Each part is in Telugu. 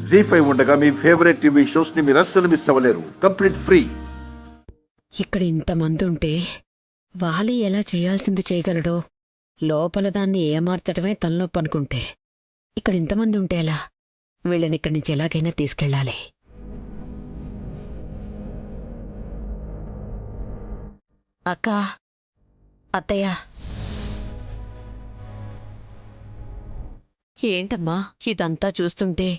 జీ5 ఉండగా మీ ఫేవరెట్ టీవీ షోస్ ని మీరు అస్సలు మిస్ అవ్వలేరు. Complete free. ఇక్కడ ఇంతమంది ఉంటే వాలి ఎలా చేయాల్సింది చేయగలడో లోపల దాన్ని ఏమార్చడమే తలనొప్పి అనుకుంటే ఇక్కడ ఇంతమంది ఉంటే ఎలా? వీళ్ళని ఇక్కడి నుంచి ఎలాగైనా తీసుకెళ్ళాలి. అక్క, అత్తయ్య. ఏంటమ్మా ఇదంతా చూస్తుంటే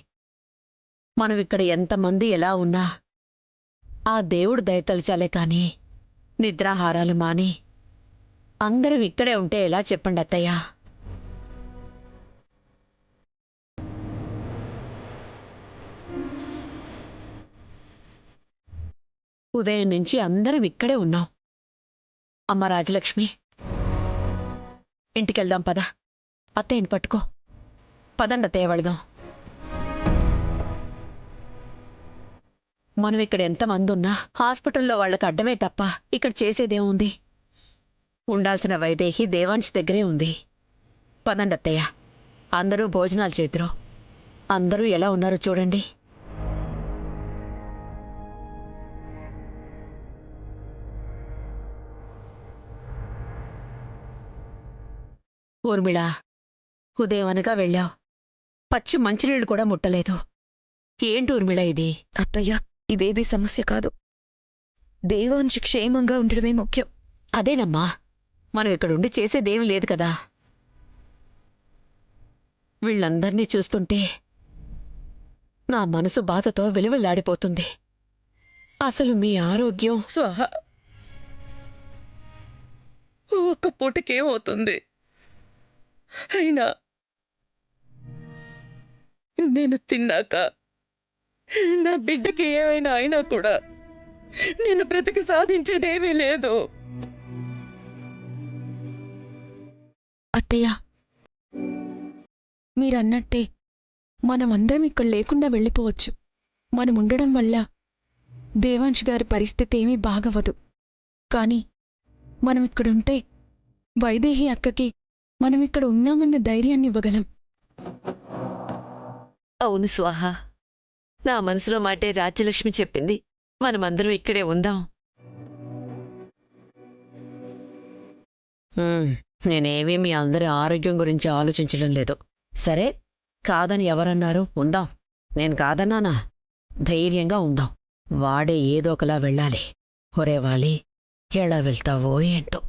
మనం ఇక్కడ ఎంతమంది ఎలా ఉన్నా ఆ దేవుడు దయతలిచాలే కాని నిద్రాహారాలు మాని అందరం ఇక్కడే ఉంటే ఎలా చెప్పండి అత్తయ్య? ఉదయం నుంచి అందరం ఇక్కడే ఉన్నాం. అమ్మ రాజలక్ష్మి, ఇంటికెళ్దాం పద. అత్తయ్యని పట్టుకో. పదండి అత్తయ్య, వెళదాం. మనం ఇక్కడ ఎంతమంది ఉన్నా హాస్పిటల్లో వాళ్ళకి అడ్డమే తప్ప ఇక్కడ చేసేదేముంది? ఉండాల్సిన వైదేహి దేవాంశ్ దగ్గరే ఉంది. పదండి అత్తయ్య, అందరూ భోజనాలు చేతురు. అందరూ ఎలా ఉన్నారో చూడండి. ఊర్మిళ, ఉదయం అనగా వెళ్ళావు, పచ్చి మంచినీళ్ళు కూడా ముట్టలేదు. ఏంటి ఊర్మిళ ఇది? అత్తయ్య, ఇవేవీ సమస్య కాదు. దేవాంశ్ క్షేమంగా ఉండడమే ముఖ్యం. అదేనమ్మా, మనం ఇక్కడుండి చేసేదేమీ లేదు కదా. వీళ్ళందర్నీ చూస్తుంటే నా మనసు బాధతో విలువలాడిపోతుంది. అసలు మీ ఆరోగ్యం స్వాహ, ఒక్క పూటకేమవుతుంది? అయినా నేను తిన్నాక నా బిడ్డకి ఏమైనా అయినా కూడా నేను బ్రతికి సాధించేదేమీ లేదు. అత్తయ్య, మీరన్నట్టే మనమందరం ఇక్కడ లేకుండా వెళ్ళిపోవచ్చు. మనం ఉండడం వల్ల దేవాంశ్ గారి పరిస్థితి ఏమీ బాగవదు. కానీ మనం ఇక్కడుంటే వైదేహి అక్కకి మనం ఇక్కడ ఉన్నామన్న ధైర్యాన్ని ఇవ్వగలం. అవును స్వాహ, నా మనసులో మాటే రాజ్యలక్ష్మి చెప్పింది. మనమందరం ఇక్కడే ఉందాం. నేనేమీ మీ అందరి ఆరోగ్యం గురించి ఆలోచించడం లేదు. సరే, కాదని ఎవరన్నారు? ఉందాం. నేను కాదన్నానా? ధైర్యంగా ఉందాం. వాడే ఏదో ఒకలా వెళ్ళాలి. ఒరే వాలి, ఎలా వెళ్తావో ఏంటో.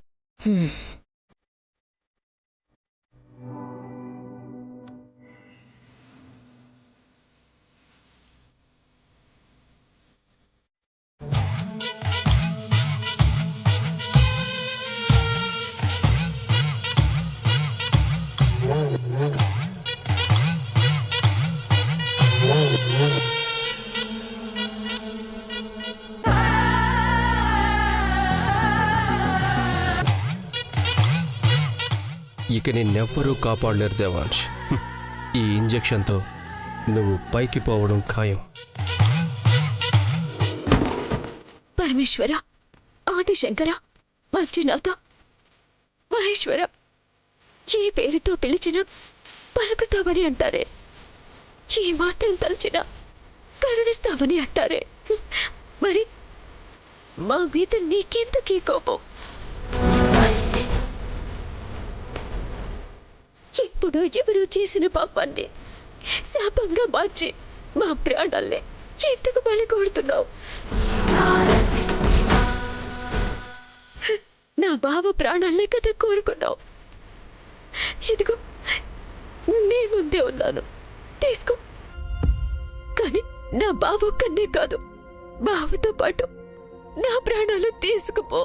ఇక నిన్నెవ్వరూ కాపాడలేరు దేవాంశ్. ఈ ఇంజెక్షన్తో నువ్వు పైకి పోవడం ఖాయం. పరమేశ్వర, ఆదిశంకర, మంజునాథ, మహేశ్వర, ఏ పేరుతో పిలిచినా పలుకుతావని అంటారే. ఏ మాత్రం తలచినా కరుణిస్తావని అంటారే. మరి మా మీద నీకెందుకీ కోపం? ఇప్పుడు ఎవరు చేసిన పాపాన్ని శాపంగా మార్చి మా ప్రాణాల్ని ఎందుకు బలి కొడుతున్నావు? నా బావ ప్రాణాలనే కదా కోరుకున్నావు. ఇదిగో నీ ముందే ఉన్నాను, తీసుకో. కానీ నా బావ ఒక్కనే కాదు, బావతో పాటు నా ప్రాణాలు తీసుకుపో.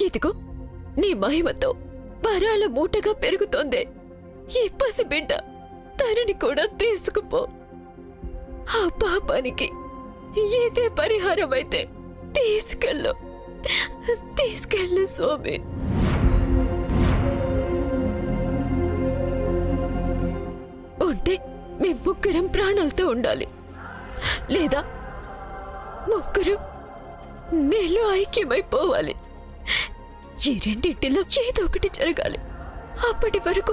ఇదిగో నీ మహిమతో వరాల మూటగా పెరుగుతోంది ఈ పసిబిడ్డ, తనని కూడా తీసుకుపో. ఆ పాపానికి ఏదే పరిహారం అయితే తీసుకెళ్ళు, తీసుకెళ్ళు స్వామి. ఉంటే మీ ముగ్గురం ప్రాణాలతో ఉండాలి, లేదా ముగ్గురు నీలో ఐక్యమైపోవాలి. ఈ రెండింటిలో ఏదో ఒకటి జరగాలి. అప్పటి వరకు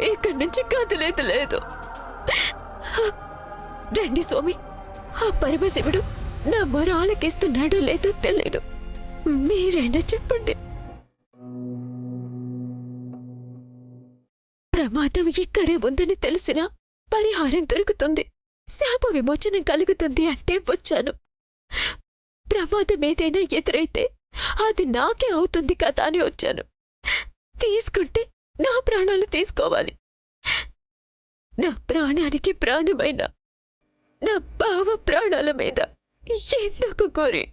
ఇక్కడి నుంచి కదలేదు లేదు. రండి స్వామి, ఆ పరమశివుడు నా మొర ఆలకిస్తున్నాడో లేదో తెలియదు, మీరైనా చెప్పండి. ప్రమాదం ఇక్కడే ఉందని తెలిసినా పరిహారం దొరుకుతుంది, శాప విమోచనం కలుగుతుంది అంటే వచ్చాను. ప్రమాదం ఏదైనా ఎదురైతే అది నాకే అవుతుంది కదా అని వచ్చాను. తీసుకుంటే నా ప్రాణాలు తీసుకోవాలి. నా ప్రాణానికి ప్రాణమైన నా బావ ప్రాణాల మీద ఎందుకు కోరి?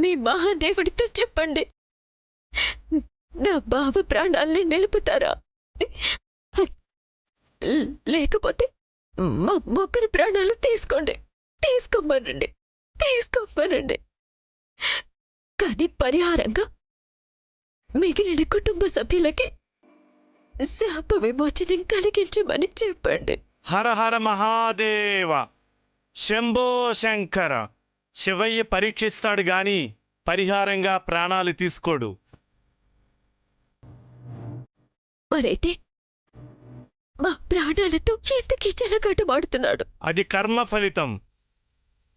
మీ మహాదేవుడితో చెప్పండి, నా బావ ప్రాణాల్ని నిలుపుతారా? లేకపోతే మా ముగ్గురు ప్రాణాలు తీసుకోమనండి. కానీ పరిహారంగా మిగిలిన కుటుంబ సభ్యులకి శాప విమోచనం కలిగించమని చెప్పండి. హర హర మహాదేవ, శంభో శంకర. శివయ్య పరీక్షిస్తాడు గాని పరిహారంగా ప్రాణాలు తీసుకోడు. మరైతే మా ప్రాణాలతో ఎందుకు చెలగాటమాడుతున్నాడు? అది కర్మ ఫలితం,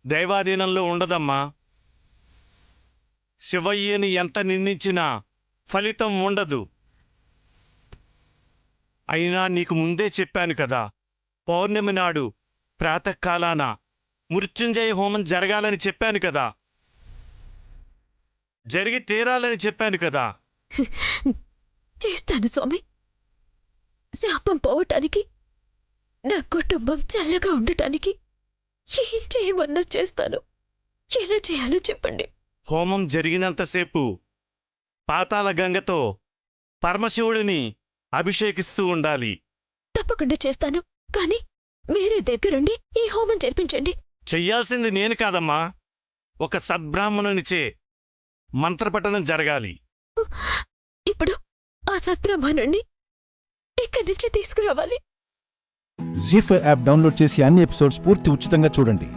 దైవాధీనంలో ఉండదమ్మా. శివయ్యని ఎంత నిందించినా ఫలితం ఉండదు. అయినా నీకు ముందే చెప్పాను కదా, పౌర్ణమి నాడు ప్రాతకాలాన మృత్యుంజయ హోమం జరగాలని చెప్పాను కదా, జరిగి తీరాలని చెప్పాను కదా. చేస్తాను స్వామి. శాపం పోవటానికి, నా కుటుంబం చల్లగా ఉండటానికి ఏం చేయమన్నా చేస్తాను. ఎలా చేయాలో చెప్పండి. హోమం జరిగినంతసేపు పాతాళ గంగతో పరమశివుడిని అభిషేకిస్తూ ఉండాలి. తప్పకుండా చేస్తాను, కానీ మీరే దగ్గరుండి ఈ హోమం జరిపించండి. చెయ్యాల్సింది నేను కాదమ్మా, ఒక సద్బ్రాహ్మణునిచే మంత్రపఠనం జరగాలి. ఇప్పుడు ఆ సత్బ్రహ్మణుణ్ణి ఇక్కడి నుంచి తీసుకురావాలి. జీ5 యాప్ డౌన్లోడ్ చేసి అన్ని ఎపిసోడ్స్ పూర్తి ఉచితంగా చూడండి.